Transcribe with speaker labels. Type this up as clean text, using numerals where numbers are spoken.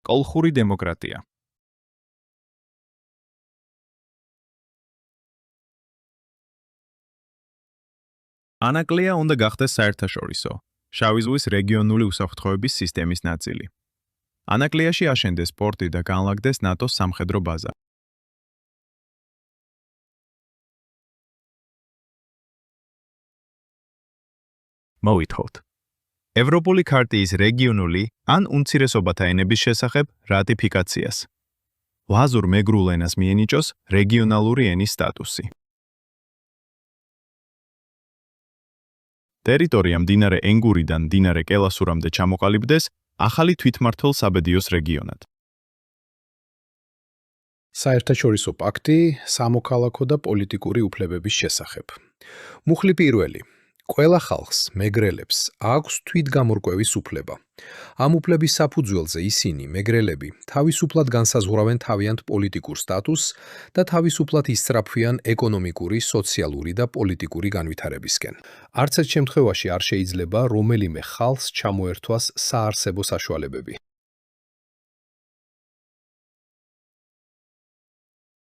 Speaker 1: კოლხური დემოკრატია. ანაკლია უნდა გახდეს საერთაშორისო, შავი ზღვის რეგიონული უსაფრთხოების სისტემის ნაწილი. ანაკლიაში აშენდეს პორტი და განლაგდეს ნატოს სამხედრო ბაზა. მოვითხოვთ. ევროპული ქარტიის რეგიონული ან უმცირესობათა ენების შესახებ რატიფიკაციას. ლაზურ მეგრულ ენას მიენიჭოს რეგიონალური ენის სტატუსი. ტერიტორია მდინარე ენგურიდან მდინარე კელასურამდე ჩამოყალიბდეს ახალი თვითმმართველ საბედიოს რეგიონად.
Speaker 2: საერთაშორისო პაქტი სამოქალაქო და პოლიტიკური უფლებების შესახებ. მუხლი პირველი. ყველა ხალხს, მეგრელებს, აქვს თვითგამორკვევის უფლება. ამ უფლების საფუძველზე ისინი, მეგრელები, თავისუფლად განსაზღვრავენ თავიანთ პოლიტიკურ სტატუსს და თავისუფლად ისწრაფვიან ეკონომიკური, სოციალური და პოლიტიკური განვითარებისკენ. არც ერთ შემთხვევაში არ შეიძლება რომელიმე ხალხს ჩამოერთვას საარსებო საშუალებები.